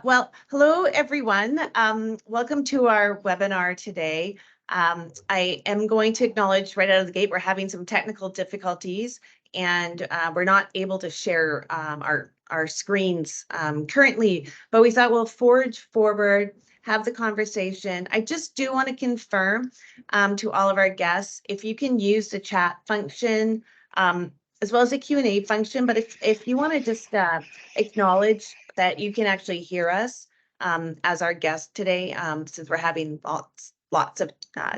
Well, hello, everyone. Welcome to our webinar today. I am going to acknowledge right out of the gate, we're having some technical difficulties and we're not able to share our screens currently, but we thought we'll forge forward, have the conversation. I just do want to confirm to all of our guests, if you can use the chat function, as well as the Q&A function, but if you want to just acknowledge that you can actually hear us as our guest today, since we're having lots of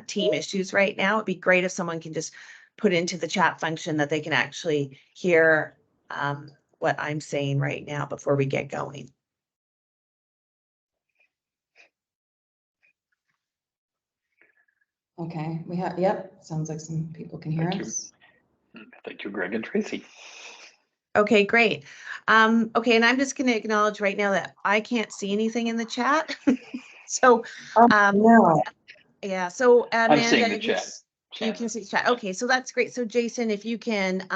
team issues right now. It'd be great if someone can just put into the chat function that they can actually hear what I'm saying right now before we get going. Okay, we have, yep, sounds like some people can hear us. Thank you, Greg and Tracy. Okay, great. Okay, and I'm just going to acknowledge right now that I can't see anything in the chat. So, no. Yeah, so I'm seeing Amanda, the chat. You can see the chat. Okay, so that's great. So Jason, if you can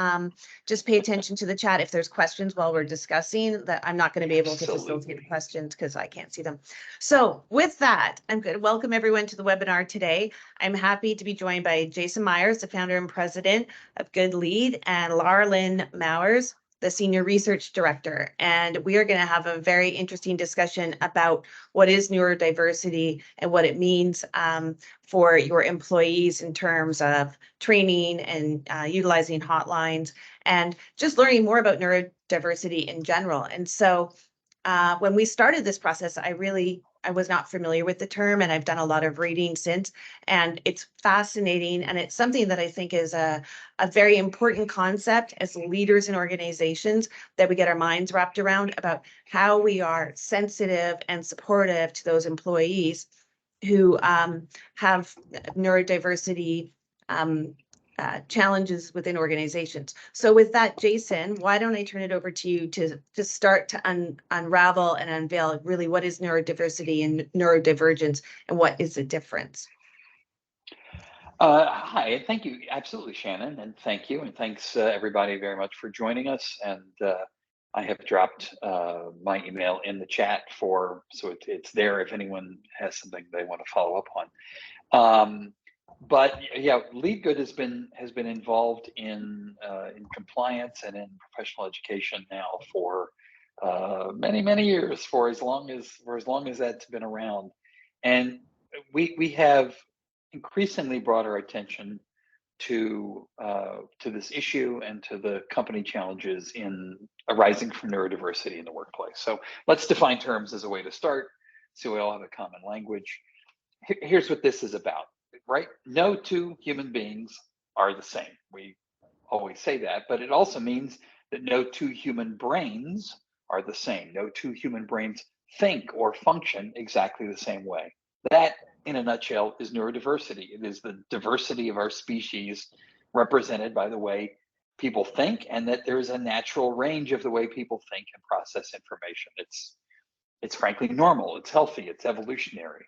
just pay attention to the chat if there's questions while we're discussing, that I'm not going to be able to facilitate the questions because I can't see them. So with that, I'm going to welcome everyone to the webinar today. I'm happy to be joined by Jason Myers, the founder and president of Good Lead, and Laura Lynn Mowers, the Senior Research Director. And we are going to have a very interesting discussion about what is neurodiversity and what it means for your employees in terms of training and utilizing hotlines and just learning more about neurodiversity in general. And so when we started this process, I was not familiar with the term, and I've done a lot of reading since, and it's fascinating. And it's something that I think is a very important concept as leaders in organizations, that we get our minds wrapped around about how we are sensitive and supportive to those employees who have neurodiversity challenges within organizations. So with that, Jason, why don't I turn it over to you to start to unravel and unveil really what is neurodiversity and neurodivergence and what is the difference? Hi, thank you. Absolutely, Shannon, and thank you. And thanks everybody very much for joining us. And I have dropped my email in the chat so it's there if anyone has something they want to follow up on. But yeah, LeadGood has been involved in compliance and in professional education now for many years, for as long as that's been around, and we have increasingly brought our attention to this issue and to the company challenges arising from neurodiversity in the workplace. So let's define terms as a way to start, so we all have a common language. Here's what this is about. Right? No two human beings are the same. We always say that, but it also means that no two human brains are the same. No two human brains think or function exactly the same way. That, in a nutshell, is neurodiversity. It is the diversity of our species represented by the way people think, and that there is a natural range of the way people think and process information. It's frankly normal, it's healthy, it's evolutionary.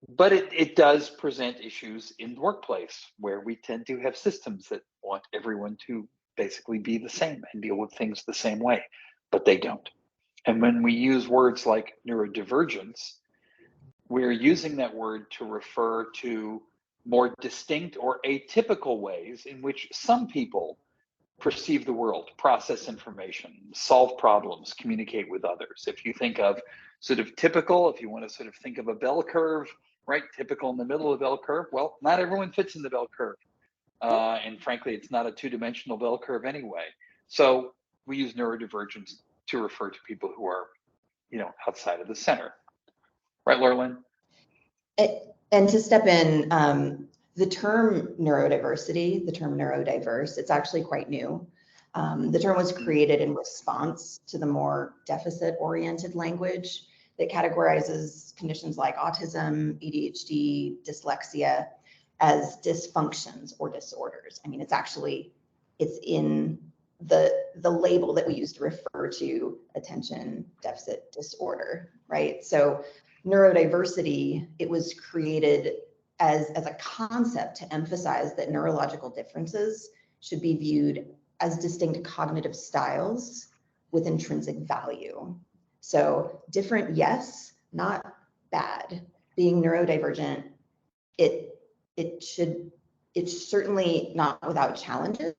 But it does present issues in the workplace, where we tend to have systems that want everyone to basically be the same and deal with things the same way, but they don't. And when we use words like neurodivergence, we're using that word to refer to more distinct or atypical ways in which some people perceive the world, process information, solve problems, communicate with others. If you think of sort of typical, if you want to sort of think of a bell curve, right? Typical in the middle of the bell curve. Well, not everyone fits in the bell curve. And frankly, it's not a two-dimensional bell curve anyway. So we use neurodivergence to refer to people who are, outside of the center. Right, Laura Lynn? And to step in, the term neurodiversity, the term neurodiverse, it's actually quite new. The term was created in response to the more deficit-oriented language that categorizes conditions like autism, ADHD, dyslexia as dysfunctions or disorders. I mean, it's in the label that we use to refer to attention deficit disorder, right? So neurodiversity, it was created as a concept to emphasize that neurological differences should be viewed as distinct cognitive styles with intrinsic value. So different, yes, not bad. Being neurodivergent, it's certainly not without challenges,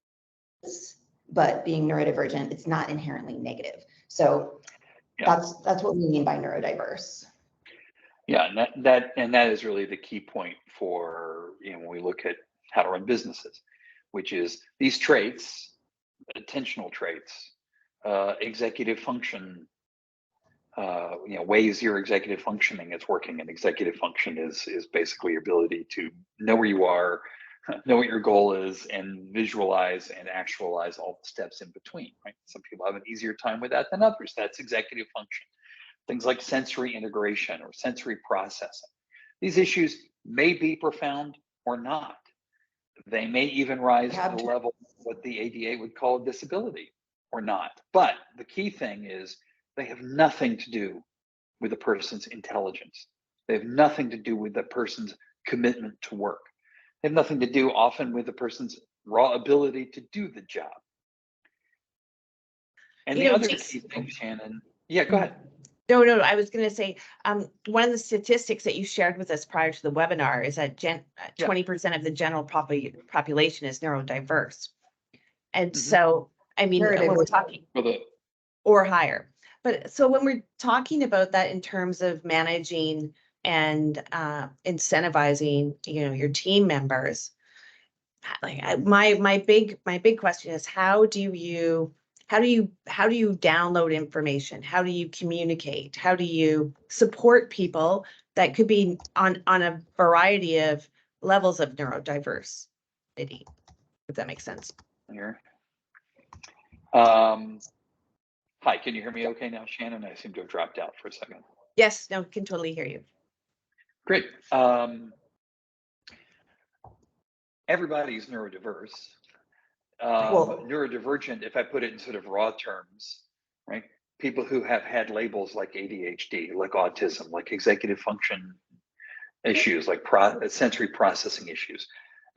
but being neurodivergent, it's not inherently negative. So Yeah. that's what we mean by neurodiverse. Yeah, and that is really the key point for, when we look at how to run businesses, which is these traits, attentional traits, executive function, ways your executive functioning is working. And executive function is basically your ability to know where you are, know what your goal is, and visualize and actualize all the steps in between, right? Some people have an easier time with that than others. That's executive function. Things like sensory integration or sensory processing. These issues may be profound or not. They may even rise to the level of what the ADA would call a disability or not. But the key thing is they have nothing to do with a person's intelligence. They have nothing to do with the person's commitment to work. They have nothing to do often with the person's raw ability to do the job. And the other key thing, Shannon, yeah, go ahead. No, I was going to say, one of the statistics that you shared with us prior to the webinar is that 20% of the general population is neurodiverse. And so, I mean, when we're talking or higher, but so when we're talking about that in terms of managing and incentivizing, your team members, like my big question is, how do you download information? How do you communicate? How do you support people that could be on a variety of levels of neurodiversity, if that makes sense? Here. Hi, can you hear me okay now, Shannon? I seem to have dropped out for a second. Yes, no, can totally hear you. Great. Everybody's neurodiverse. Neurodivergent, if I put it in sort of raw terms, right? People who have had labels like ADHD, like autism, like executive function issues, like sensory processing issues,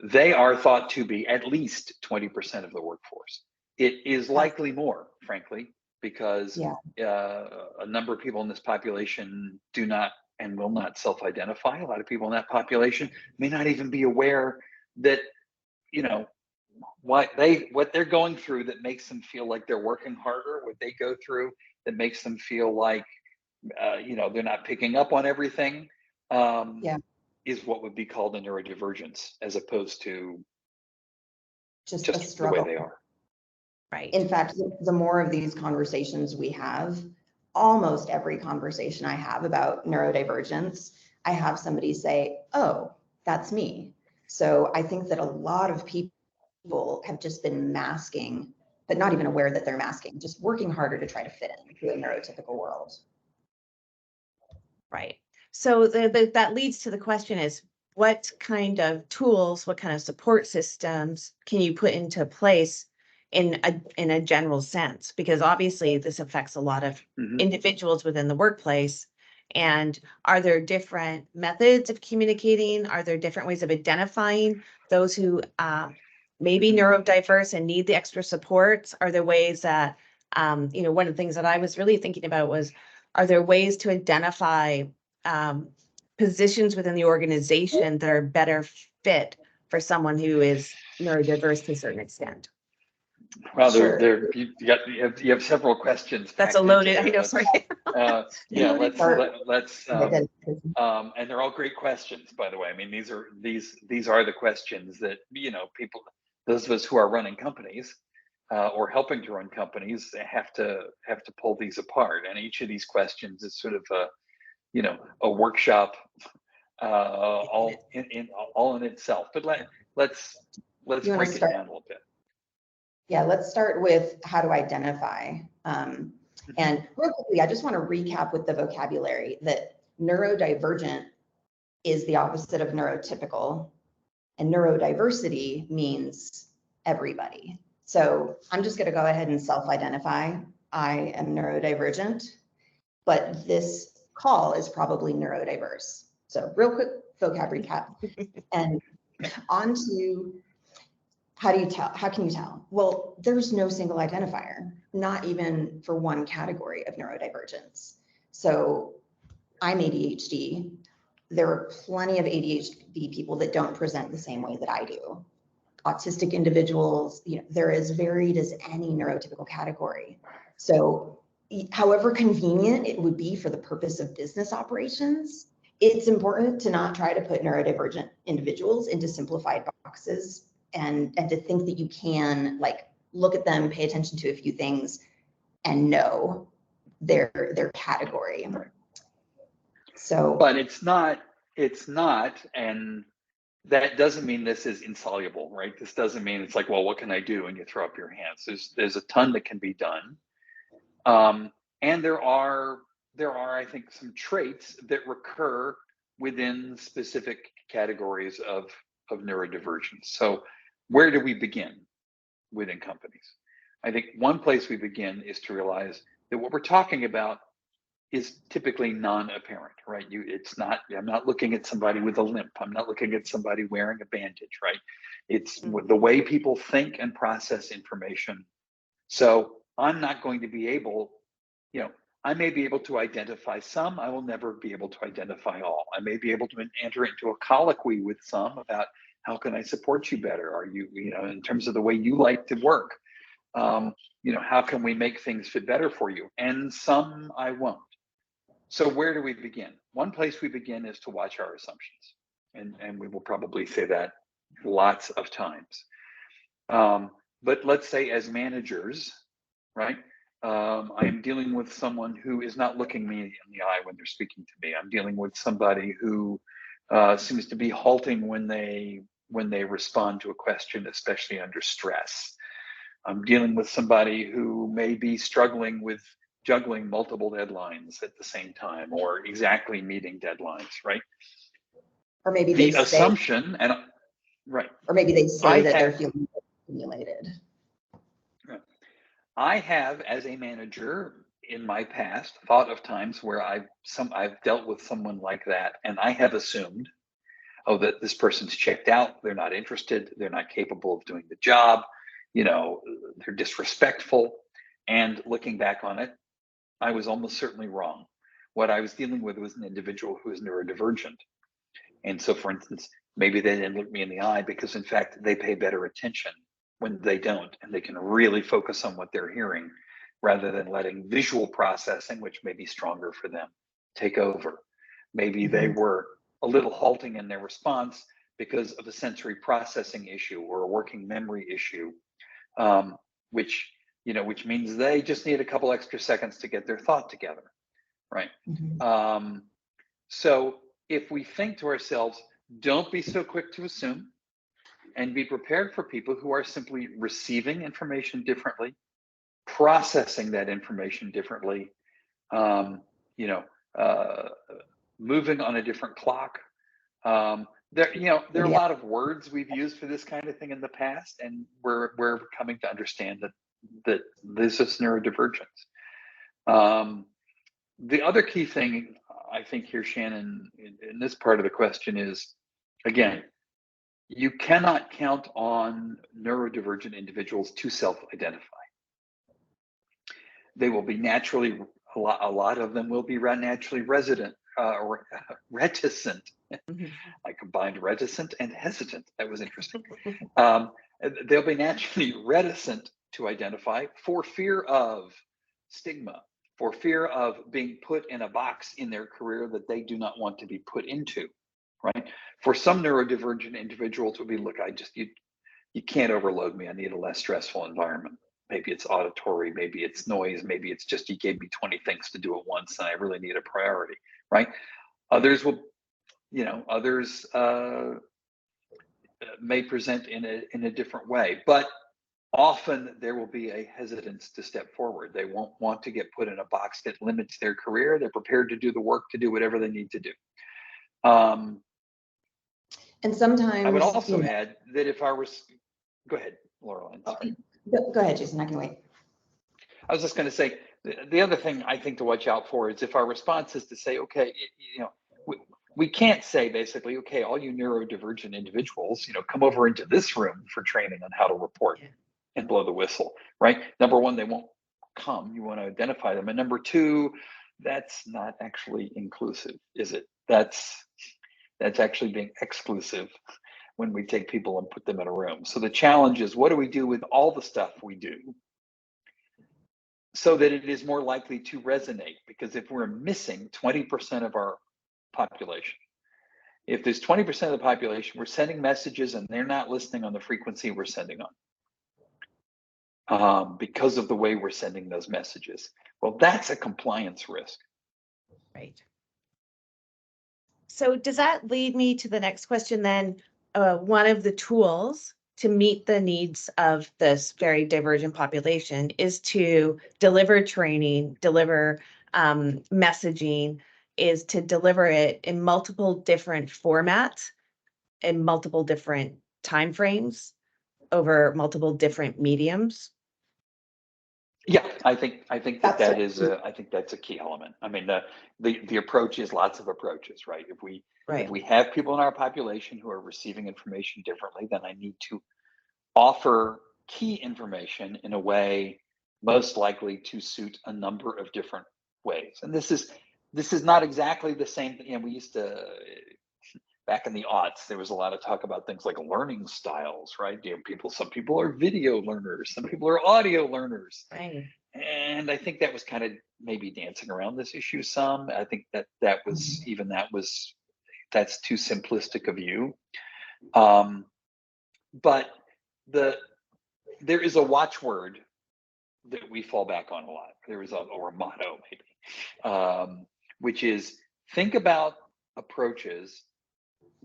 they are thought to be at least 20% of the workforce. It is likely more, frankly, because a number of people in this population do not and will not self-identify. A lot of people in that population may not even be aware that, what they're going through that makes them feel like they're working harder, what they go through that makes them feel like, they're not picking up on everything, is what would be called a neurodivergence, as opposed to just a struggle. The way they are. Right. In fact, the more of these conversations we have, almost every conversation I have about neurodivergence, I have somebody say, "Oh, that's me." So I think that a lot of people have just been masking, but not even aware that they're masking, just working harder to try to fit into a neurotypical world. Right. So that leads to the question is, what kind of tools, what kind of support systems can you put into place in a general sense? Because obviously this affects a lot of individuals within the workplace. And are there different methods of communicating? Are there different ways of identifying those who may be neurodiverse and need the extra supports? Are there ways that, one of the things that I was really thinking about was, are there ways to identify positions within the organization that are better fit for someone who is neurodiverse to a certain extent? Well, you have several questions. That's a loaded. I know. Sorry. Let's and they're all great questions, by the way. I mean, these are the questions that people, those of us who are running companies or helping to run companies, have to pull these apart. And each of these questions is sort of a workshop all in itself. But let's break it down a little bit. Yeah, let's start with how to identify. And real quickly, I just want to recap with the vocabulary that neurodivergent is the opposite of neurotypical, and neurodiversity means everybody. So I'm just going to go ahead and self-identify. I am neurodivergent, but this call is probably neurodiverse. So real quick vocab recap. And on to how do you tell? How can you tell? Well, there's no single identifier, not even for one category of neurodivergence. So I'm ADHD. There are plenty of ADHD people that don't present the same way that I do. Autistic individuals, they're as varied as any neurotypical category. So however convenient it would be for the purpose of business operations, it's important to not try to put neurodivergent individuals into simplified boxes and to think that you can like look at them, pay attention to a few things and know their category. So, but it's not, and that doesn't mean this is insoluble, right? This doesn't mean it's like, well, what can I do? And you throw up your hands. There's a ton that can be done. And there are, I think, some traits that recur within specific categories of neurodivergence. So where do we begin within companies? I think one place we begin is to realize that what we're talking about is typically non-apparent, right? I'm not looking at somebody with a limp. I'm not looking at somebody wearing a bandage, right? It's the way people think and process information. So I'm not going to be able, I may be able to identify some, I will never be able to identify all. I may be able to enter into a colloquy with some about how can I support you better? Are you, in terms of the way you like to work, how can we make things fit better for you? And some I won't. So where do we begin? One place we begin is to watch our assumptions. And we will probably say that lots of times. But let's say as managers, right? I'm dealing with someone who is not looking me in the eye when they're speaking to me. I'm dealing with somebody who seems to be halting when they respond to a question, especially under stress. I'm dealing with somebody who may be struggling with juggling multiple deadlines at the same time, or exactly meeting deadlines, right? or maybe The they assumption, and right. Or maybe they say that they're feeling stimulated. I have, as a manager in my past, thought of times where I've dealt with someone like that, and I have assumed, oh, that this person's checked out, they're not interested, they're not capable of doing the job, they're disrespectful. And looking back on it, I was almost certainly wrong. What I was dealing with was an individual who is neurodivergent. And so, for instance, maybe they didn't look me in the eye because, in fact, they pay better attention when they don't, and they can really focus on what they're hearing rather than letting visual processing, which may be stronger for them, take over. Maybe they were a little halting in their response because of a sensory processing issue or a working memory issue, which means they just need a couple extra seconds to get their thought together, right? So if we think to ourselves, don't be so quick to assume, and be prepared for people who are simply receiving information differently, processing that information differently, moving on a different clock. There are a lot of words we've used for this kind of thing in the past, and we're coming to understand that this is neurodivergence. The other key thing I think here, Shannon, in this part of the question is, again, you cannot count on neurodivergent individuals to self-identify. They will be naturally, a lot of them will be naturally reticent. I combined reticent and hesitant. That was interesting. They'll be naturally reticent to identify for fear of stigma, for fear of being put in a box in their career that they do not want to be put into, right? For some neurodivergent individuals, it would be, look, you can't overload me. I need a less stressful environment. Maybe it's auditory, maybe it's noise, maybe it's just you gave me 20 things to do at once and I really need a priority, right? Others will, others may present in a different way, but often there will be a hesitance to step forward. They won't want to get put in a box that limits their career. They're prepared to do the work, to do whatever they need to do. And sometimes I would also add that if go ahead, Laurel. Go ahead, Jason, I can wait. I was just going to say, the other thing I think to watch out for is if our response is to say, okay, we can't say basically, okay, all you neurodivergent individuals, come over into this room for training on how to report and blow the whistle, right? Number one, they won't come. You want to identify them. And number two, that's not actually inclusive, is it? That's actually being exclusive when we take people and put them in a room. So the challenge is, what do we do with all the stuff we do so that it is more likely to resonate? Because if we're missing 20% of our population, if there's 20% of the population, we're sending messages and they're not listening on the frequency we're sending on because of the way we're sending those messages. Well, that's a compliance risk. Right. So does that lead me to the next question then? One of the tools to meet the needs of this very divergent population is to deliver training, deliver messaging, is to deliver it in multiple different formats, in multiple different timeframes, over multiple different mediums. Yeah, I think that is I think that's a key element. I mean, the approach is lots of approaches, right? If we have people in our population who are receiving information differently, then I need to offer key information in a way most likely to suit a number of different ways. And this is not exactly the same thing. We used to, back in the aughts, there was a lot of talk about things like learning styles, right? Some people are video learners, some people are audio learners. Right. And I think that was kind of maybe dancing around this issue some. I think that's too simplistic a view. But there is a watchword that we fall back on a lot. There is or a motto maybe, which is, think about approaches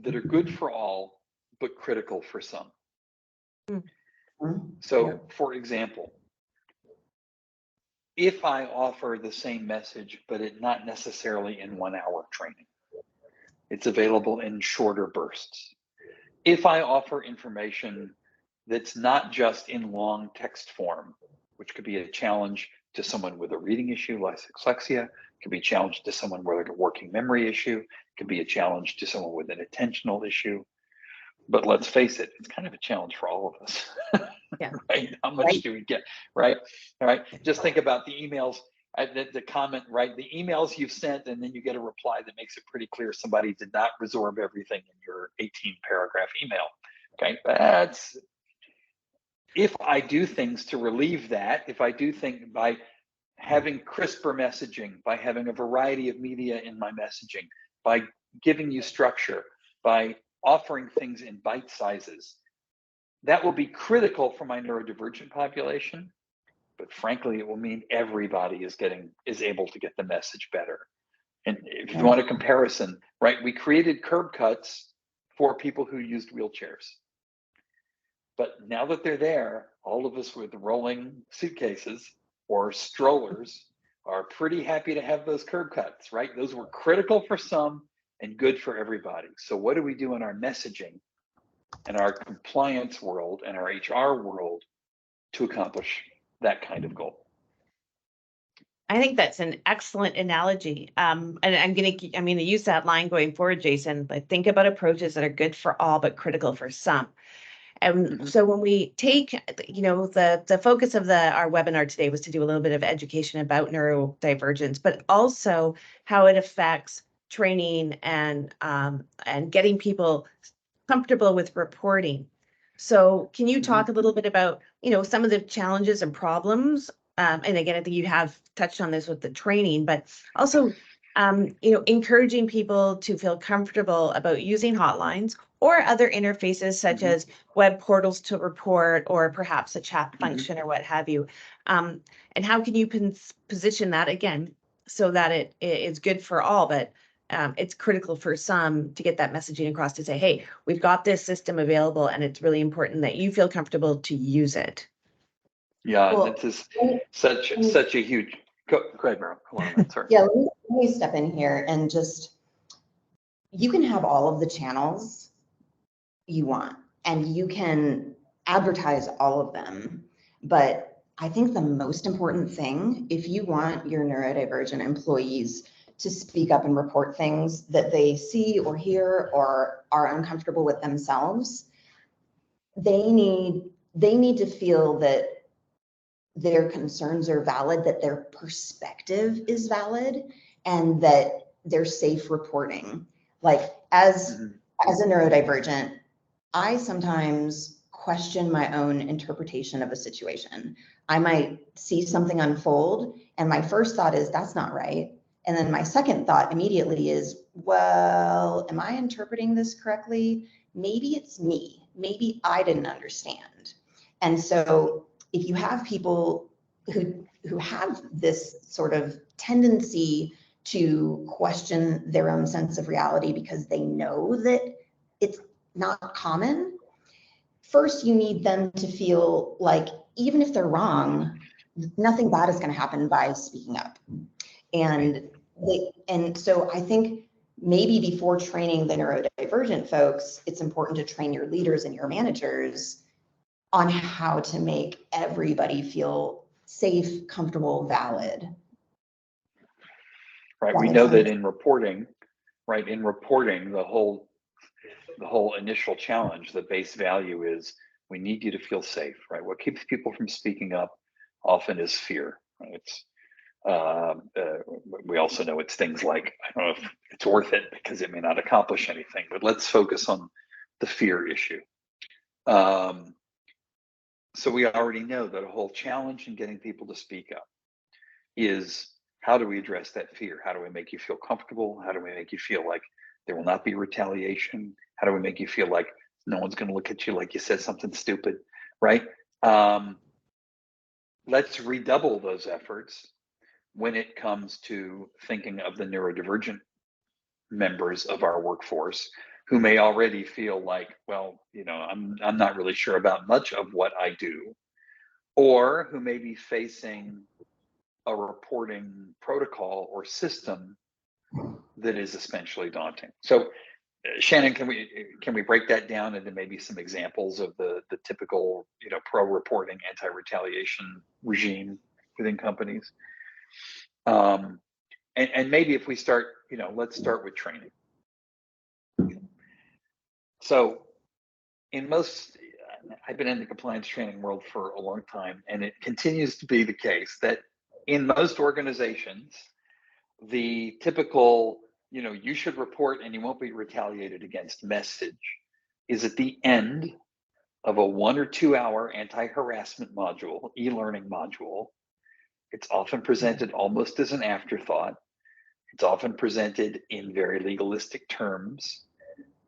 that are good for all, but critical for some. So, for example, if I offer the same message, but it not necessarily in 1 hour training, it's available in shorter bursts. If I offer information that's not just in long text form, which could be a challenge to someone with a reading issue like dyslexia, could be a challenge to someone with a working memory issue, could be a challenge to someone with an attentional issue. But let's face it, it's kind of a challenge for all of us. Yeah. Right? How much do we get? Right? All right. Just think about the emails, the comment, right? The emails you've sent, and then you get a reply that makes it pretty clear somebody did not absorb everything in your 18-paragraph email. Okay. If I do things to relieve that, if I do things by having crisper messaging, by having a variety of media in my messaging, by giving you structure, by offering things in bite sizes, that will be critical for my neurodivergent population. But frankly, it will mean everybody is able to get the message better. And if you want a comparison, right, we created curb cuts for people who used wheelchairs. But now that they're there, all of us with rolling suitcases or strollers are pretty happy to have those curb cuts, right? Those were critical for some and good for everybody. So what do we do in our messaging and our compliance world and our HR world to accomplish that kind of goal? I think that's an excellent analogy. And I'm going to use that line going forward, Jason, but think about approaches that are good for all, but critical for some. And so when we take, the focus of our webinar today was to do a little bit of education about neurodivergence, but also how it affects training and getting people comfortable with reporting. So can you talk a little bit about, some of the challenges and problems? And again, I think you have touched on this with the training, but also, encouraging people to feel comfortable about using hotlines or other interfaces such as web portals to report, or perhaps a chat function or what have you. And how can you position that again so that it is good for all, but it's critical for some to get that messaging across to say, hey, we've got this system available and it's really important that you feel comfortable to use it. Yeah, well, this is such a huge. Go ahead, Meryl. Sorry. Yeah, let me step in here and you can have all of the channels you want and you can advertise all of them, but I think the most important thing, if you want your neurodivergent employees to speak up and report things that they see or hear or are uncomfortable with themselves, they need to feel that their concerns are valid, that their perspective is valid, and that they're safe reporting. Like as a neurodivergent, I sometimes question my own interpretation of a situation. I might see something unfold and my first thought is, that's not right. And then my second thought immediately is, well, am I interpreting this correctly? Maybe it's me. Maybe I didn't understand. And so if you have people who have this sort of tendency to question their own sense of reality because they know that it's not common, first you need them to feel like even if they're wrong, nothing bad is going to happen by speaking up. And so I think maybe before training the neurodivergent folks, it's important to train your leaders and your managers on how to make everybody feel safe, comfortable, valid. Right. We know that in reporting, the whole initial challenge, the base value is we need you to feel safe, right? What keeps people from speaking up often is fear, right? It's we also know it's things like, I don't know if it's worth it because it may not accomplish anything, but let's focus on the fear issue. So we already know that a whole challenge in getting people to speak up is, how do we address that fear? How do we make you feel comfortable? How do we make you feel like there will not be retaliation? How do we make you feel like no one's going to look at you like you said something stupid, right? Let's redouble those efforts when it comes to thinking of the neurodivergent members of our workforce who may already feel like, well, you know, I'm not really sure about much of what I do, or who may be facing a reporting protocol or system that is especially daunting. So Shannon, can we break that down into maybe some examples of the typical, you know, pro-reporting, anti-retaliation regime within companies? And maybe if we start, you know, let's start with training. So I've been in the compliance training world for a long time, and it continues to be the case that in most organizations, the typical, you know, you should report and you won't be retaliated against message is at the end of a 1 or 2 hour anti-harassment module, e-learning module. It's often presented almost as an afterthought. It's often presented in very legalistic terms.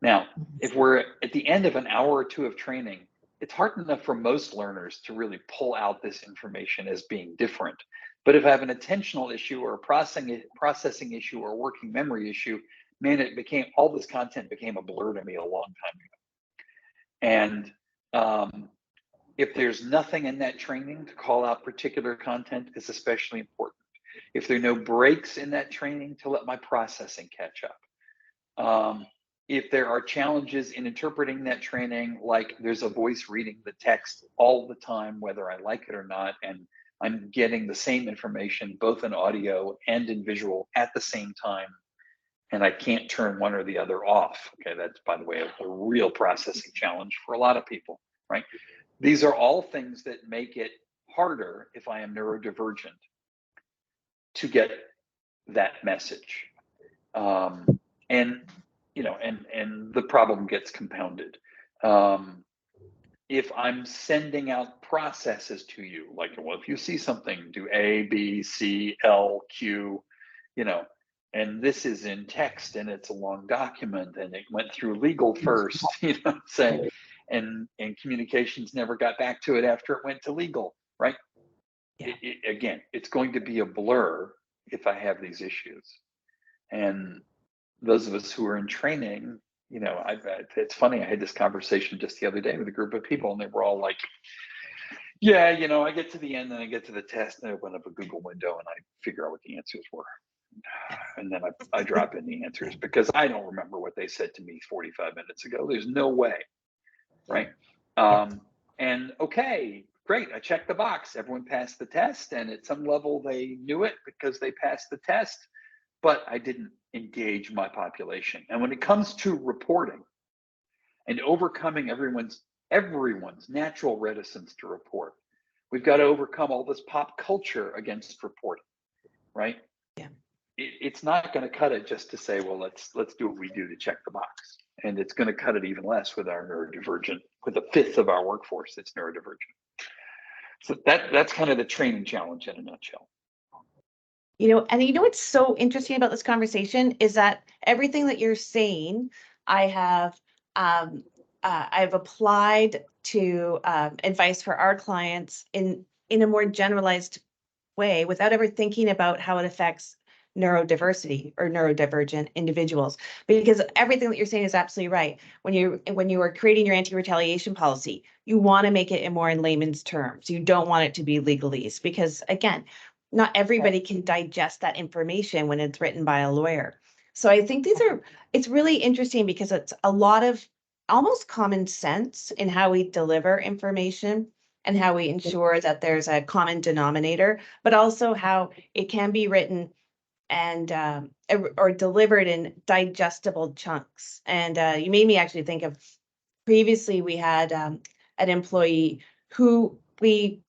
Now, if we're at the end of an hour or two of training, it's hard enough for most learners to really pull out this information as being different. But if I have an attentional issue or a processing issue or a working memory issue, man, all this content became a blur to me a long time ago. And if there's nothing in that training to call out particular content, it's especially important. If there are no breaks in that training, to let my processing catch up. If there are challenges in interpreting that training, like there's a voice reading the text all the time, whether I like it or not, and I'm getting the same information, both in audio and in visual at the same time, and I can't turn one or the other off. Okay, that's, by the way, a real processing challenge for a lot of people, right? These are all things that make it harder, if I am neurodivergent, to get that message. And you know, and the problem gets compounded. If I'm sending out processes to you, like, well, if you see something, do A, B, C, L, Q, you know, and this is in text and it's a long document and it went through legal first, you know, saying, and communications never got back to it after it went to legal, right? Yeah. Again, it's going to be a blur if I have these issues. And those of us who are in training, you know, it's funny, I had this conversation just the other day with a group of people and they were all like, yeah, you know, I get to the end and I get to the test and I open up a Google window and I figure out what the answers were. And then I drop in the answers because I don't remember what they said to me 45 minutes ago. There's no way, right? And okay, great, I checked the box. Everyone passed the test and at some level they knew it because they passed the test. but I didn't engage my population. And when it comes to reporting and overcoming everyone's natural reticence to report, we've got to overcome all this pop culture against reporting, right? Yeah. It's not going to cut it just to say, well, let's do what we do to check the box. And it's going to cut it even less with our neurodivergent, with a fifth of our workforce that's neurodivergent. So that's kind of the training challenge in a nutshell. And what's so interesting about this conversation is that everything that you're saying, I have I've applied to advice for our clients in a more generalized way without ever thinking about how it affects neurodiversity or neurodivergent individuals, because everything that you're saying is absolutely right. When you are creating your anti-retaliation policy, you want to make it in more in layman's terms. You don't want it to be legalese, because again, not everybody can digest that information when it's written by a lawyer. So I think it's really interesting because it's a lot of almost common sense in how we deliver information and how we ensure that there's a common denominator, but also how it can be written and or delivered in digestible chunks. And you made me actually think of previously we had an employee who we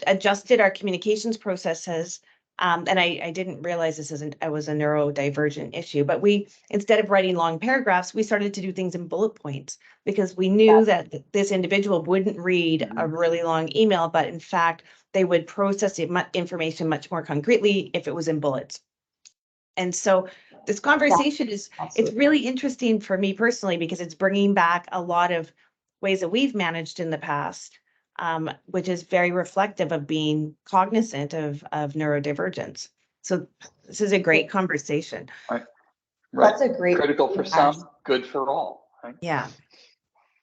adjusted our communications processes. And I didn't realize this was a neurodivergent issue, but we, instead of writing long paragraphs, we started to do things in bullet points because we knew that this individual wouldn't read a really long email, but in fact, they would process information much more concretely if it was in bullets. And so this conversation it's really interesting for me personally, because it's bringing back a lot of ways that we've managed in the past, which is very reflective of being cognizant of neurodivergence. So this is a great conversation. Right. That's a great critical for some, good for all. Right? Yeah.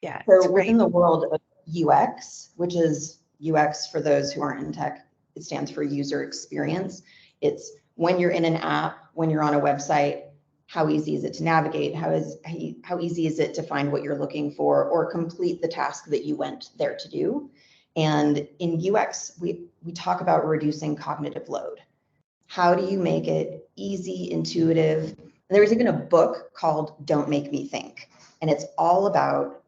Yeah. So within the world of UX, which is UX for those who aren't in tech, it stands for user experience. It's when you're in an app, when you're on a website, how easy is it to navigate? How easy is it to find what you're looking for or complete the task that you went there to do? And in UX, we talk about reducing cognitive load. How do you make it easy, intuitive? There's even a book called Don't Make Me Think, and it's all about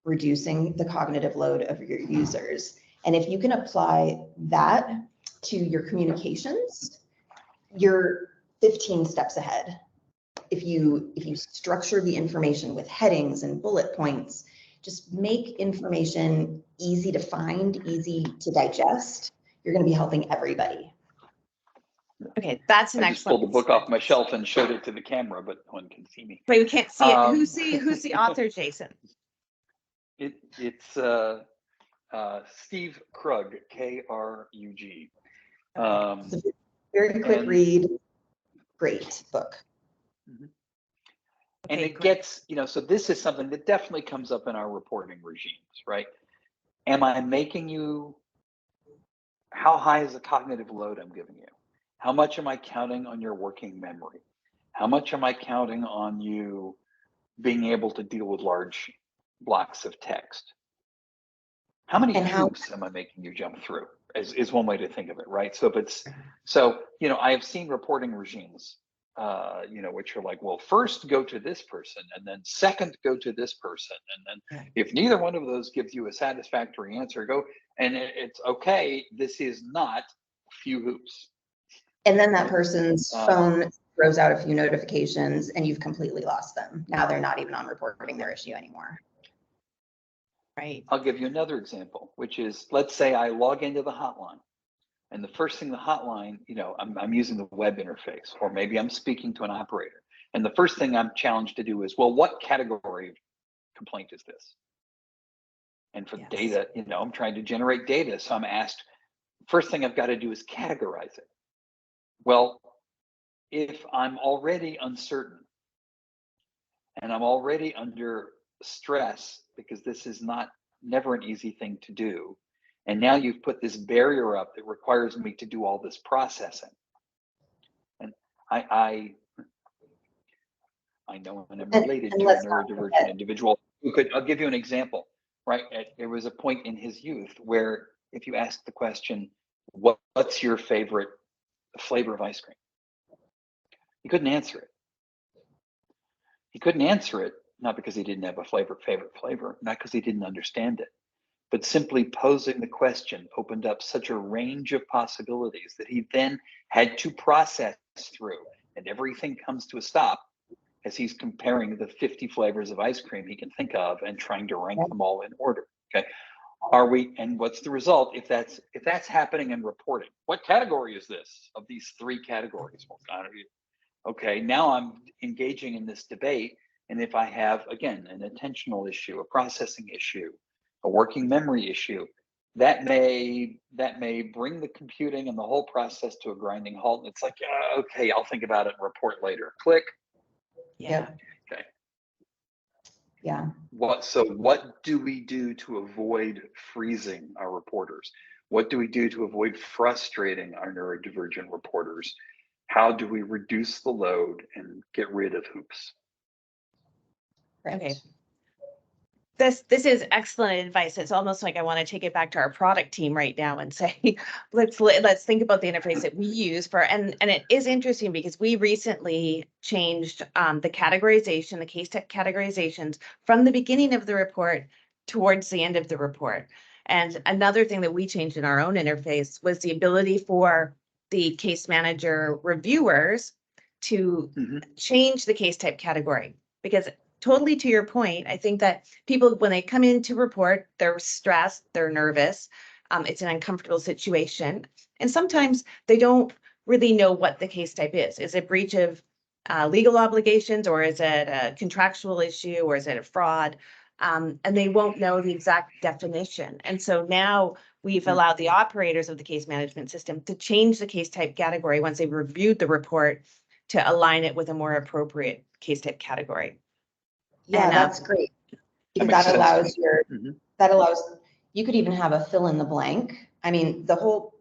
reducing the cognitive load of your users. And if you can apply that to your communications, you're 15 steps ahead. If you structure the information with headings and bullet points, just make information easy to find, easy to digest, you're going to be helping everybody. Okay, that's an I just excellent. pulled the book off my shelf and showed it to the camera, but no one can see me. But we can't see it. Who's the author, Jason? It's Steve Krug, Krug. It's a very quick read, great book. And it gets, so this is something that definitely comes up in our reporting regimes, right? Am I making you, how high is the cognitive load I'm giving you? How much am I counting on your working memory? How much am I counting on you being able to deal with large blocks of text? How many hoops am I making you jump through is one way to think of it, right? So if it's, I have seen reporting regimes, which are like, well, first go to this person and then second go to this person. And then if neither one of those gives you a satisfactory answer, go, and it's okay, this is not few hoops. And then that person's phone throws out a few notifications and you've completely lost them. Now they're not even on reporting their issue anymore. Right. I'll give you another example, which is, let's say I log into the hotline and the first thing the hotline, I'm using the web interface, or maybe I'm speaking to an operator. And the first thing I'm challenged to do is, well, what category of complaint is this? And for data, I'm trying to generate data. So I'm asked, first thing I've got to do is categorize it. Well, if I'm already uncertain and I'm already under stress because this is never an easy thing to do, and now you've put this barrier up that requires me to do all this processing, and I know, and I'm related to a neurodivergent individual who could. I'll give you an example. Right, there was a point in his youth where if you ask the question, "What's your favorite flavor of ice cream?" He couldn't answer it. He couldn't answer it, not because he didn't have a favorite flavor, not because he didn't understand it, but simply posing the question opened up such a range of possibilities that he then had to process through. And everything comes to a stop as he's comparing the 50 flavors of ice cream he can think of and trying to rank them all in order. Okay. And what's the result if that's happening in reporting? What category is this of these 3 categories? Well, okay, now I'm engaging in this debate. And if I have, again, an attentional issue, a processing issue, a working memory issue, that may bring the computing and the whole process to a grinding halt. And it's like, okay, I'll think about it and report later. Click. Yeah. Okay. Yeah. What do we do to avoid freezing our reporters? What do we do to avoid frustrating our neurodivergent reporters? How do we reduce the load and get rid of hoops? Right. Okay. This is excellent advice. It's almost like I want to take it back to our product team right now and say, let's think about the interface that we use for, and it is interesting because we recently changed the categorization, the case type categorizations from the beginning of the report towards the end of the report. And another thing that we changed in our own interface was the ability for the case manager reviewers to change the case type category, because totally to your point, I think that people, when they come in to report, they're stressed, they're nervous, it's an uncomfortable situation. And sometimes they don't really know what the case type is. Is it breach of legal obligations, or is it a contractual issue, or is it a fraud? And they won't know the exact definition. And so now we've allowed the operators of the case management system to change the case type category once they've reviewed the report to align it with a more appropriate case type category. Yeah, And, that's great. Because makes that sense allows to me. that allows, you could even have a fill in the blank. I mean, the whole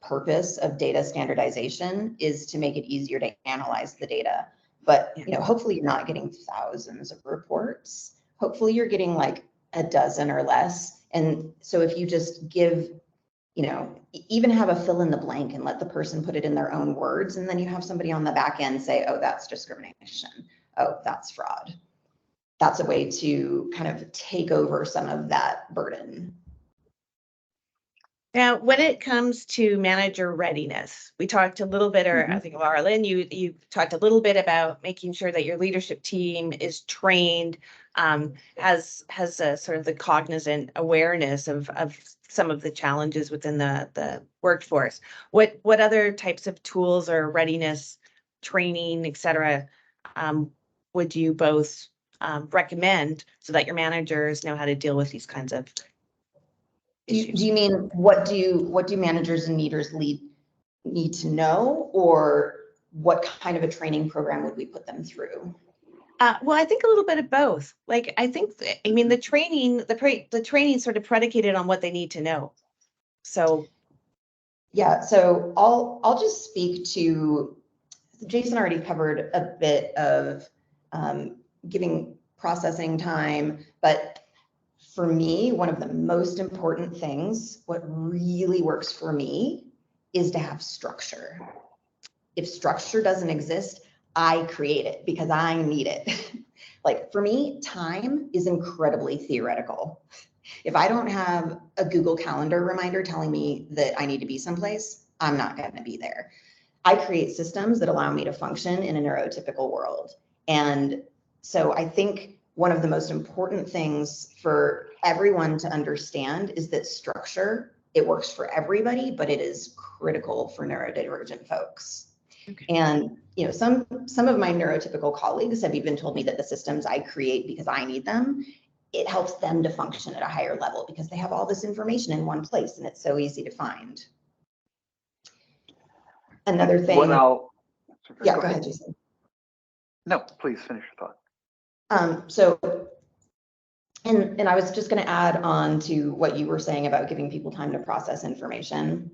purpose of data standardization is to make it easier to analyze the data. But, hopefully you're not getting thousands of reports. Hopefully you're getting like a dozen or less. And so if you just give, even have a fill in the blank and let the person put it in their own words, and then you have somebody on the back end say, oh, that's discrimination. Oh, that's fraud. That's a way to kind of take over some of that burden. Now, when it comes to manager readiness, we talked a little bit, or I think Laura Lynn, you talked a little bit about making sure that your leadership team is trained, has a sort of the cognizant awareness of some of the challenges within the workforce. What other types of tools or readiness training, et cetera, would you both recommend so that your managers know how to deal with these kinds of issues? Do you mean what do managers and leaders need to know, or what kind of a training program would we put them through? Well, I think a little bit of both. Like, I think, the training sort of predicated on what they need to know. So, yeah, so I'll just speak to, Jason already covered a bit of giving processing time, but for me, one of the most important things, what really works for me, is to have structure. If structure doesn't exist, I create it because I need it. Like for me, time is incredibly theoretical. If I don't have a Google Calendar reminder telling me that I need to be someplace, I'm not going to be there. I create systems that allow me to function in a neurotypical world. And so I think one of the most important things for everyone to understand is that structure, it works for everybody, but it is critical for neurodivergent folks. Okay. And some of my neurotypical colleagues have even told me that the systems I create because I need them, it helps them to function at a higher level because they have all this information in one place and it's so easy to find. Another thing. Go ahead, Jason. No, please finish your thought. And I was just going to add on to what you were saying about giving people time to process information.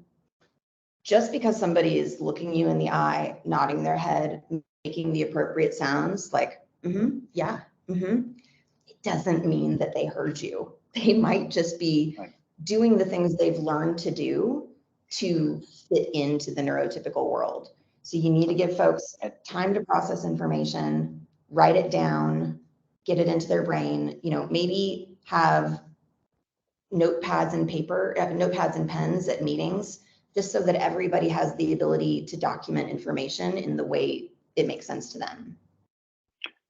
Just because somebody is looking you in the eye, nodding their head, making the appropriate sounds like, it doesn't mean that they heard you. They might just be doing the things they've learned to do to fit into the neurotypical world. So you need to give folks time to process information, write it down, get it into their brain, maybe have notepads and pens at meetings, just so that everybody has the ability to document information in the way it makes sense to them.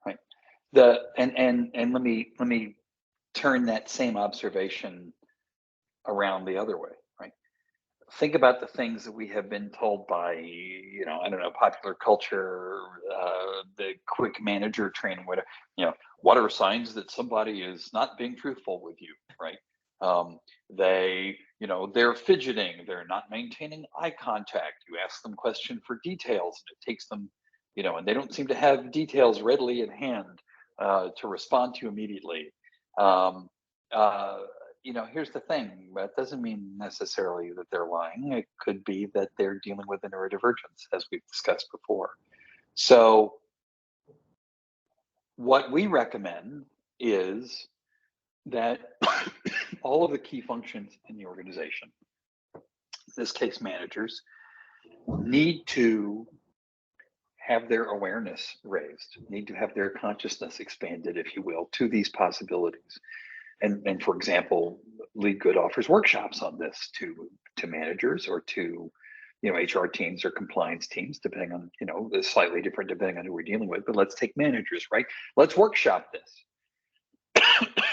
Right. And let me turn that same observation around the other way, right? Think about the things that we have been told by, I don't know, popular culture, the quick manager training, whatever, what are signs that somebody is not being truthful with you, right? They're fidgeting, they're not maintaining eye contact. You ask them question for details, and it takes them, and they don't seem to have details readily at hand to respond to immediately. Here's the thing, that doesn't mean necessarily that they're lying. It could be that they're dealing with a neurodivergence, as we've discussed before. So what we recommend is that all of the key functions in the organization, in this case managers, need to have their awareness raised, need to have their consciousness expanded, if you will, to these possibilities. And for example, Lead Good offers workshops on this to managers or to HR teams or compliance teams, depending on, it's slightly different depending on who we're dealing with. But let's take managers, right? Let's workshop this.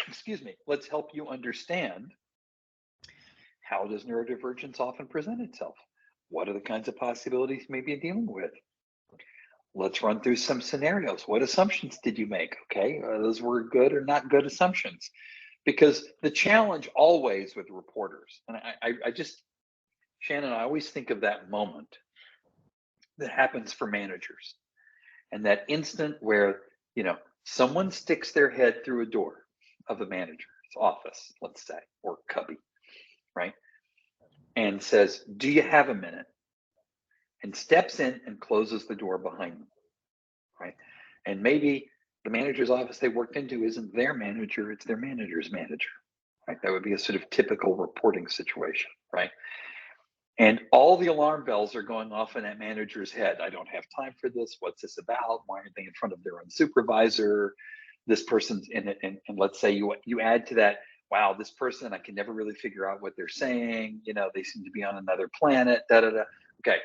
Excuse me. Let's help you understand, how does neurodivergence often present itself? What are the kinds of possibilities you may be dealing with? Let's run through some scenarios. What assumptions did you make? Okay, those were good or not good assumptions. Because the challenge always with reporters, and I just, Shannon, I always think of that moment that happens for managers, and that instant where, someone sticks their head through a door of a manager's office, let's say, or cubby, right? And says, do you have a minute? And steps in and closes the door behind them, right? And maybe the manager's office they worked into isn't their manager, it's their manager's manager, right? That would be a sort of typical reporting situation, right? And all the alarm bells are going off in that manager's head. I don't have time for this. What's this about? Why aren't they in front of their own supervisor? This person's in it. And let's say you add to that, wow, this person, I can never really figure out what they're saying. They seem to be on another planet, da, da, da. Okay.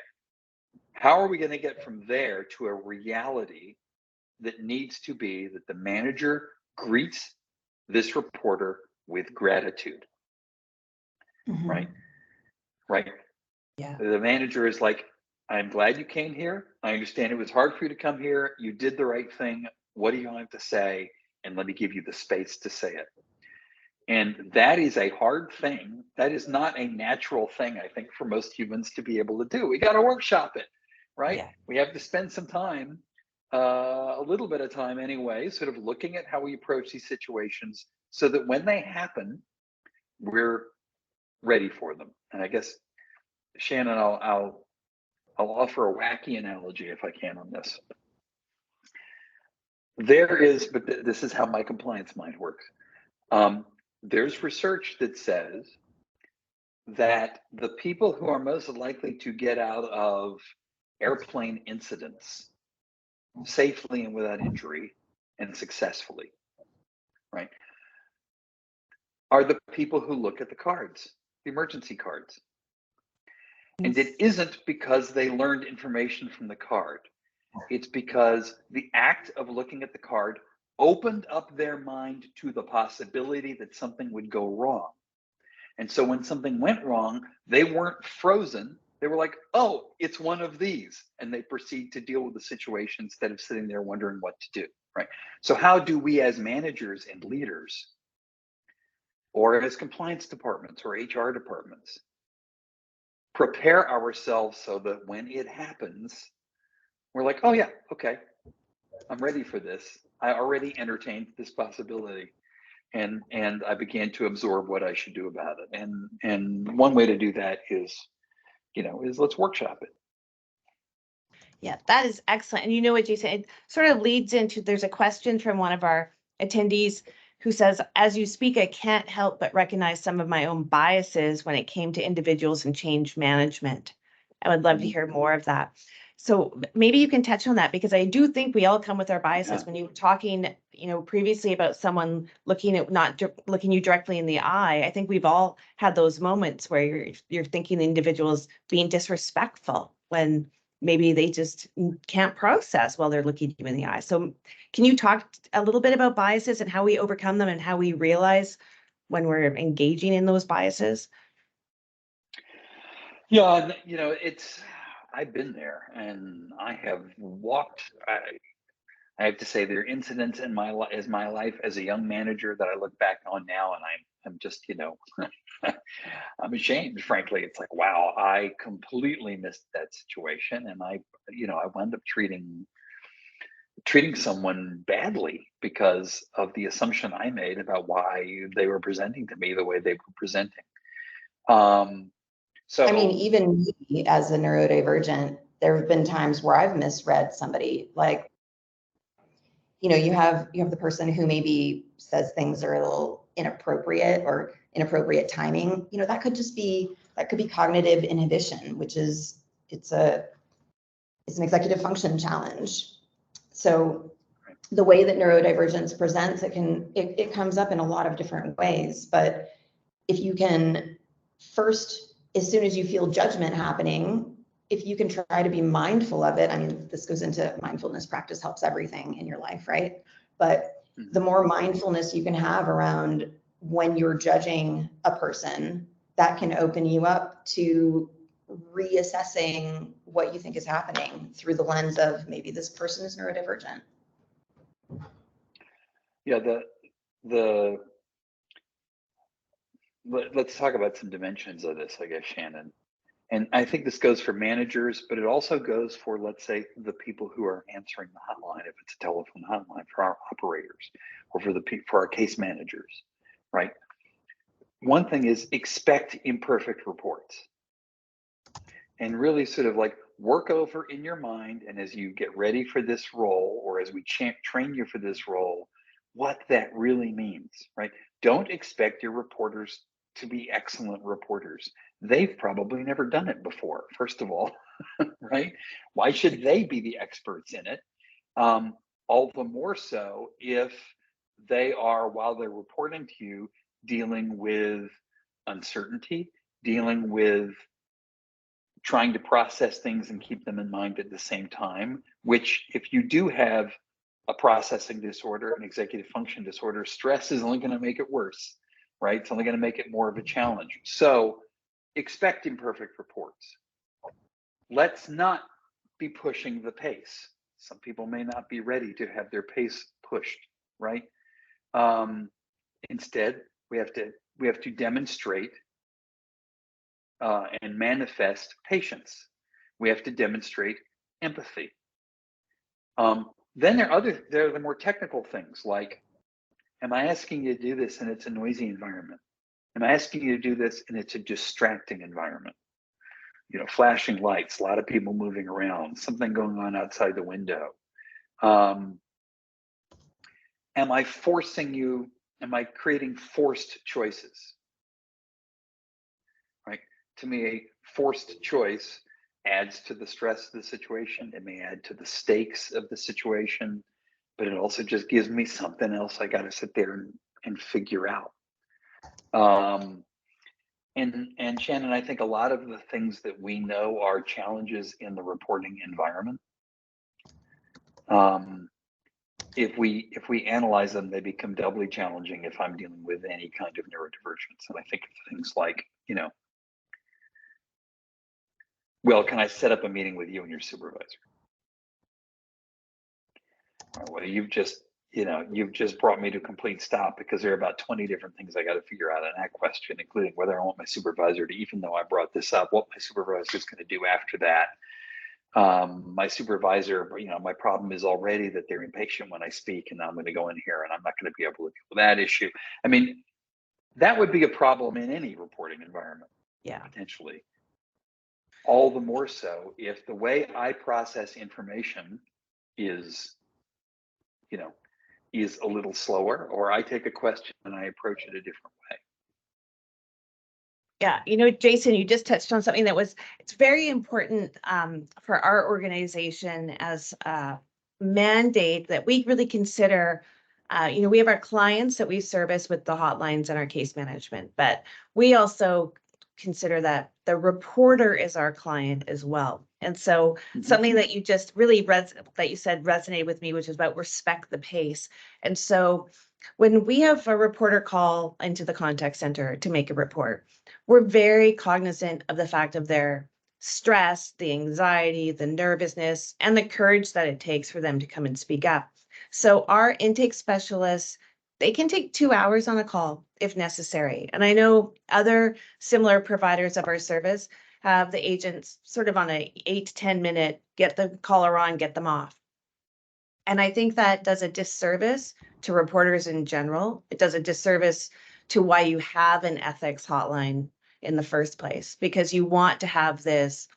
How are we going to get from there to a reality that needs to be that the manager greets this reporter with gratitude? Mm-hmm. Right. Yeah. The manager is like, I'm glad you came here. I understand it was hard for you to come here. You did the right thing. What do you want to say? And let me give you the space to say it. And that is a hard thing. That is not a natural thing, I think, for most humans to be able to do. We got to workshop it, right? Yeah. We have to spend some time, a little bit of time anyway, sort of looking at how we approach these situations so that when they happen, we're ready for them. And I guess, Shannon, I'll offer a wacky analogy if I can on this. This is how my compliance mind works. There's research that says that the people who are most likely to get out of airplane incidents safely and without injury and successfully, right, are the people who look at the cards, the emergency cards. And it isn't because they learned information from the card. It's because the act of looking at the card opened up their mind to the possibility that something would go wrong. And so when something went wrong, they weren't frozen. They were like, oh, it's one of these. And they proceed to deal with the situation instead of sitting there wondering what to do, right? So how do we as managers and leaders, or as compliance departments or HR departments, prepare ourselves so that when it happens, we're like, oh yeah, okay, I'm ready for this. I already entertained this possibility. And I began to absorb what I should do about it. And one way to do that is let's workshop it. Yeah, that is excellent. And you know what, Jason, it sort of leads into, there's a question from one of our attendees who says, as you speak, I can't help but recognize some of my own biases when it came to individuals and change management. I would love to hear more of that. So maybe you can touch on that, because I do think we all come with our biases. Yeah. When you were talking, previously about someone looking at looking you directly in the eye, I think we've all had those moments where you're thinking the individual's being disrespectful when maybe they just can't process while they're looking you in the eye. So can you talk a little bit about biases and how we overcome them and how we realize when we're engaging in those biases? Yeah, I've been there, and I have walked. I have to say, there are incidents in my life as a young manager that I look back on now, and I'm just, I'm ashamed, frankly. It's like, wow, I completely missed that situation, and I wound up treating someone badly because of the assumption I made about why they were presenting to me the way they were presenting. So I mean, even me as a neurodivergent, there have been times where I've misread somebody. Like, you have the person who maybe says things are a little inappropriate or inappropriate timing. That could be cognitive inhibition, which is it's an executive function challenge. So the way that neurodivergence presents, it comes up in a lot of different ways. But if you can first, as soon as you feel judgment happening, if you can try to be mindful of it, I mean, this goes into mindfulness practice, helps everything in your life, right? But the more mindfulness you can have around when you're judging a person, that can open you up to reassessing what you think is happening through the lens of maybe this person is neurodivergent. Yeah, let's talk about some dimensions of this, I guess, Shannon. And I think this goes for managers, but it also goes for, let's say, the people who are answering the hotline, if it's a telephone hotline, for our operators, or for our case managers, right? One thing is expect imperfect reports, and really sort of like work over in your mind, and as you get ready for this role, or as we train you for this role, what that really means, right? Don't expect your reporters to be excellent reporters. They've probably never done it before, first of all, right? Why should they be the experts in it? All the more so if they are, while they're reporting to you, dealing with uncertainty, dealing with trying to process things and keep them in mind at the same time, which if you do have a processing disorder, an executive function disorder, stress is only going to make it worse, right? It's only going to make it more of a challenge. So expect imperfect reports. Let's not be pushing the pace. Some people may not be ready to have their pace pushed, right? Instead, we have to demonstrate and manifest patience. We have to demonstrate empathy. Then there are the more technical things, like, am I asking you to do this and it's a noisy environment? Am I asking you to do this and it's a distracting environment? Flashing lights, a lot of people moving around, something going on outside the window. Am I forcing you? Am I creating forced choices? Right? To me, a forced choice adds to the stress of the situation. It may add to the stakes of the situation, but it also just gives me something else I got to sit there and figure out. And Shannon, I think a lot of the things that we know are challenges in the reporting environment, if we analyze them, they become doubly challenging if I'm dealing with any kind of neurodivergence. And I think of things like, well, can I set up a meeting with you and your supervisor? Well, you've just brought me to a complete stop because there are about 20 different things I got to figure out on that question, including whether I want my supervisor to, even though I brought this up, what my supervisor is going to do after that. My supervisor, my problem is already that they're impatient when I speak, and I'm going to go in here and I'm not going to be able to deal with that issue. I mean, that would be a problem in any reporting environment, potentially. All the more so if the way I process information is a little slower, or I take a question and I approach it a different way. Yeah, Jason, you just touched on something it's very important for our organization as a mandate that we really consider, we have our clients that we service with the hotlines and our case management, but we also consider that the reporter is our client as well. And so something that you just really that you said resonated with me, which is about respect the pace. And so when we have a reporter call into the contact center to make a report, we're very cognizant of the fact of their stress, the anxiety, the nervousness, and the courage that it takes for them to come and speak up. So our intake specialists, they can take 2 hours on a call if necessary. And I know other similar providers of our service have the agents sort of on a 8 to 10 minute, get the caller on, get them off. And I think that does a disservice to reporters in general. It does a disservice to why you have an ethics hotline in the first place, because you want to have this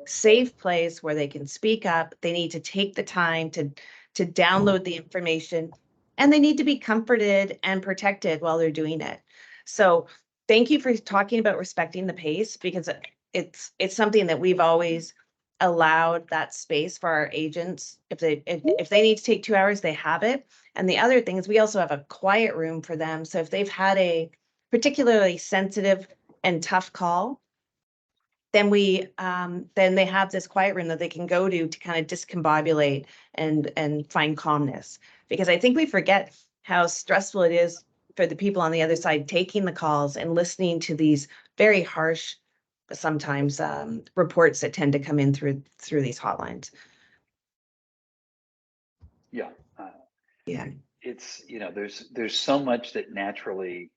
safe place where they can speak up. They need to take the time to download the information, and they need to be comforted and protected while they're doing it. So thank you for talking about respecting the pace, because it's something that we've always allowed that space for our agents. If they need to take 2 hours, they have it. And the other thing is we also have a quiet room for them. So if they've had a particularly sensitive and tough call, then they have this quiet room that they can go to kind of discombobulate and find calmness. Because I think we forget how stressful it is for the people on the other side taking the calls and listening to these very harsh, sometimes reports that tend to come in through these hotlines. Yeah. Yeah. It's, there's so much that naturally,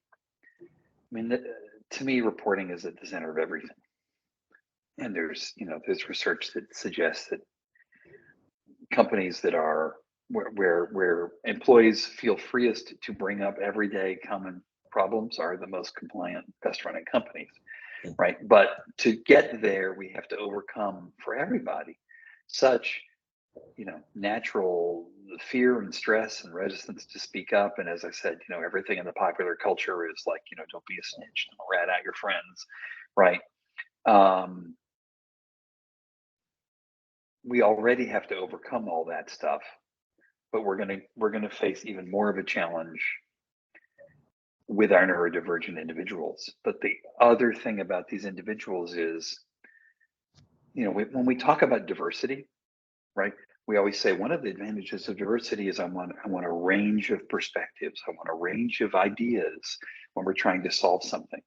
to me, reporting is at the center of everything. And there's research that suggests that companies that are where employees feel freest to bring up everyday common problems are the most compliant, best running companies, right? But to get there, we have to overcome for everybody such, natural fear and stress and resistance to speak up. And as I said, everything in the popular culture is like, don't be a snitch, don't rat out your friends, right? We already have to overcome all that stuff, but we're gonna face even more of a challenge with our neurodivergent individuals. But the other thing about these individuals is, when we talk about diversity, right? We always say one of the advantages of diversity is I want a range of perspectives. I want a range of ideas when we're trying to solve something.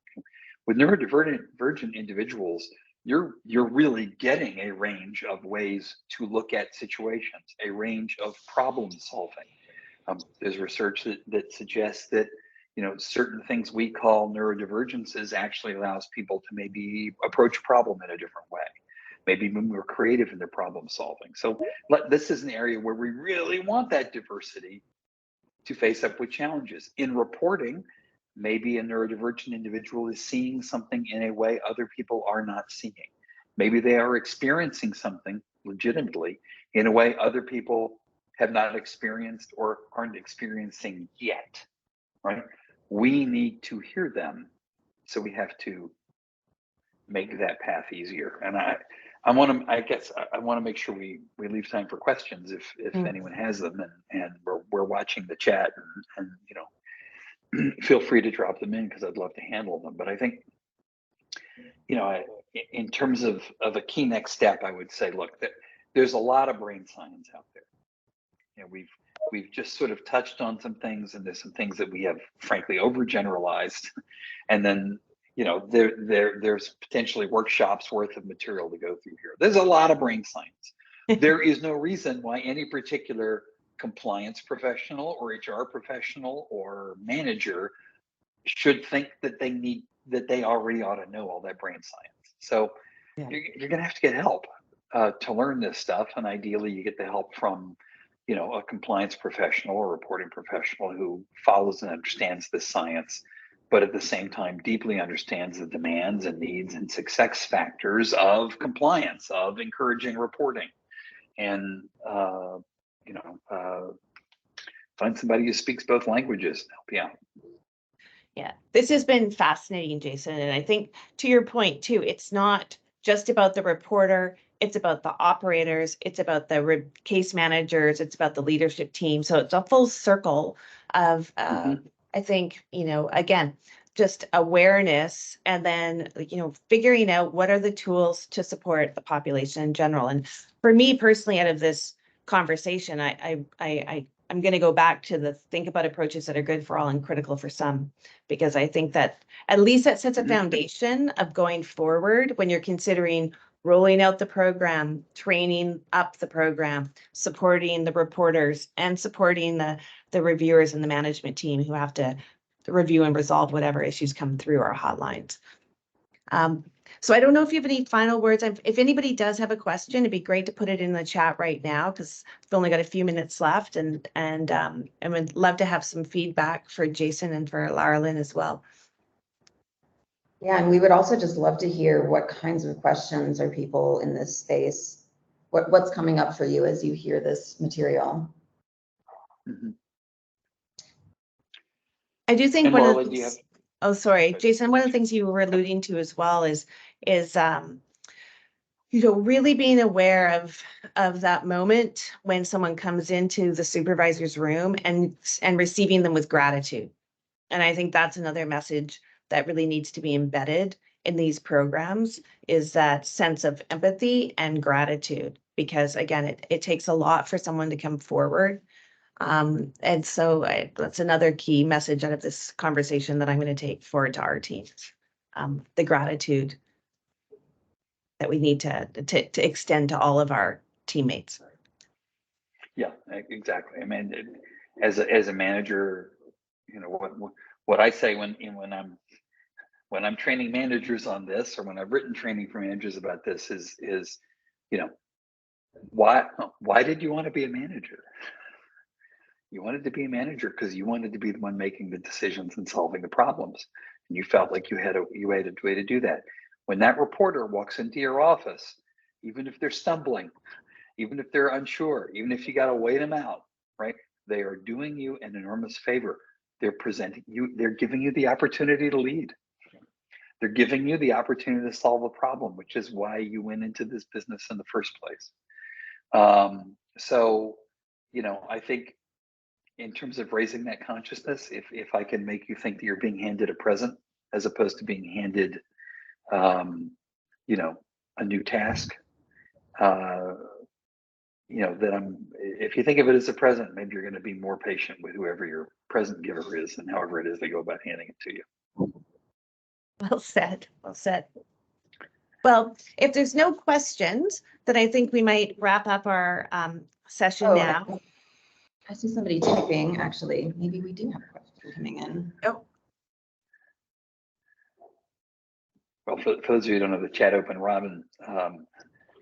With neurodivergent individuals, you're really getting a range of ways to look at situations, a range of problem solving. There's research that suggests that certain things we call neurodivergences actually allows people to maybe approach a problem in a different way, maybe be more creative in their problem solving. So this is an area where we really want that diversity to face up with challenges. In reporting, maybe a neurodivergent individual is seeing something in a way other people are not seeing. Maybe they are experiencing something legitimately in a way other people have not experienced or aren't experiencing yet, right? We need to hear them, so we have to make that path easier. And I want to make sure we leave time for questions if anyone has them, and we're watching the chat, and feel free to drop them in because I'd love to handle them. But I think, in terms of a key next step, I would say, look, there's a lot of brain science out there. We've just sort of touched on some things, and there's some things that we have frankly overgeneralized, and then there's potentially workshops worth of material to go through here. There's a lot of brain science. There is no reason why any particular compliance professional or HR professional or manager should think that they already ought to know all that brain science. So you're going to have to get help to learn this stuff, and ideally you get the help from a compliance professional or reporting professional who follows and understands this science, but at the same time deeply understands the demands and needs and success factors of compliance, of encouraging reporting, and find somebody who speaks both languages to help you out. Yeah, this has been fascinating, Jason. And I think to your point too, it's not just about the reporter, it's about the operators, it's about the case managers, it's about the leadership team. So it's a full circle of, I think, again, just awareness and then, figuring out what are the tools to support the population in general. And for me personally, out of this conversation, I'm going to go back to the think about approaches that are good for all and critical for some, because I think that at least that sets a foundation of going forward when you're considering rolling out the program, training up the program, supporting the reporters and supporting the reviewers and the management team who have to review and resolve whatever issues come through our hotlines. So I don't know if you have any final words. If anybody does have a question, it'd be great to put it in the chat right now because we've only got a few minutes left, and would love to have some feedback for Jason and for Laralyn as well. Yeah, and we would also just love to hear what kinds of questions are people in this space. What's coming up for you as you hear this material? I do think and one Laura, of the things, oh, sorry, Jason, one of the things you were alluding to as well is really being aware of that moment when someone comes into the supervisor's room and receiving them with gratitude. And I think that's another message that really needs to be embedded in these programs, is that sense of empathy and gratitude, because again, it takes a lot for someone to come forward. And so that's another key message out of this conversation that I'm going to take forward to our team. The gratitude that we need to extend to all of our teammates. Yeah, exactly. I mean, as a manager, what I say when I'm training managers on this, or when I've written training for managers about this, is why did you want to be a manager? You wanted to be a manager because you wanted to be the one making the decisions and solving the problems, and you felt like you had a way to do that. When that reporter walks into your office, even if they're stumbling, even if they're unsure, even if you got to wait them out, right? They are doing you an enormous favor. They're giving you the opportunity to lead. They're giving you the opportunity to solve a problem, which is why you went into this business in the first place. So, I think in terms of raising that consciousness, if I can make you think that you're being handed a present as opposed to being handed, a new task, if you think of it as a present, maybe you're going to be more patient with whoever your present giver is and however it is they go about handing it to you. Well said. Well said. Well, if there's no questions, then I think we might wrap up our session now. I see somebody typing, actually. Maybe we do have a question coming in. Oh. Well, for those of you who don't have the chat open, Robin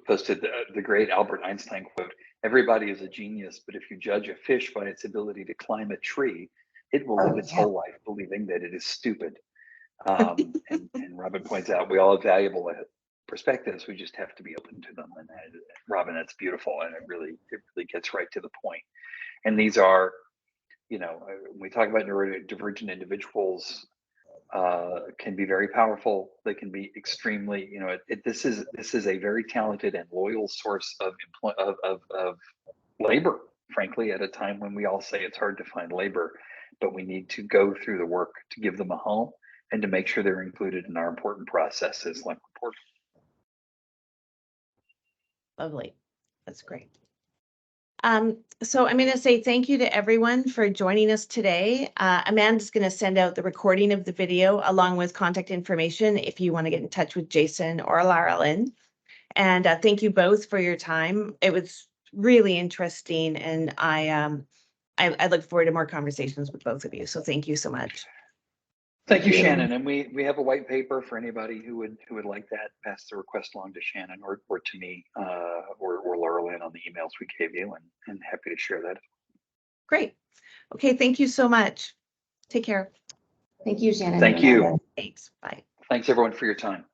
posted the great Albert Einstein quote: "Everybody is a genius, but if you judge a fish by its ability to climb a tree, it will live its whole life believing that it is stupid." And Robin points out we all have valuable perspectives. We just have to be open to them. And Robin, that's beautiful, and it really gets right to the point. And these are, when we talk about neurodivergent individuals, can be very powerful. They can be extremely, this is a very talented and loyal source of labor, frankly, at a time when we all say it's hard to find labor, but we need to go through the work to give them a home and to make sure they're included in our important processes like reporting. Lovely. That's great. So I'm going to say thank you to everyone for joining us today. Amanda's going to send out the recording of the video along with contact information if you want to get in touch with Jason or Laralyn. And thank you both for your time. It was really interesting, and I look forward to more conversations with both of you. So thank you so much. Thank you, Shannon. And we have a white paper for anybody who would like that. Pass the request along to Shannon or to me or Laralyn on the emails we gave you, and happy to share that. Great. Okay, thank you so much. Take care. Thank you, Shannon. Thank you. Thanks. Bye. Thanks everyone for your time.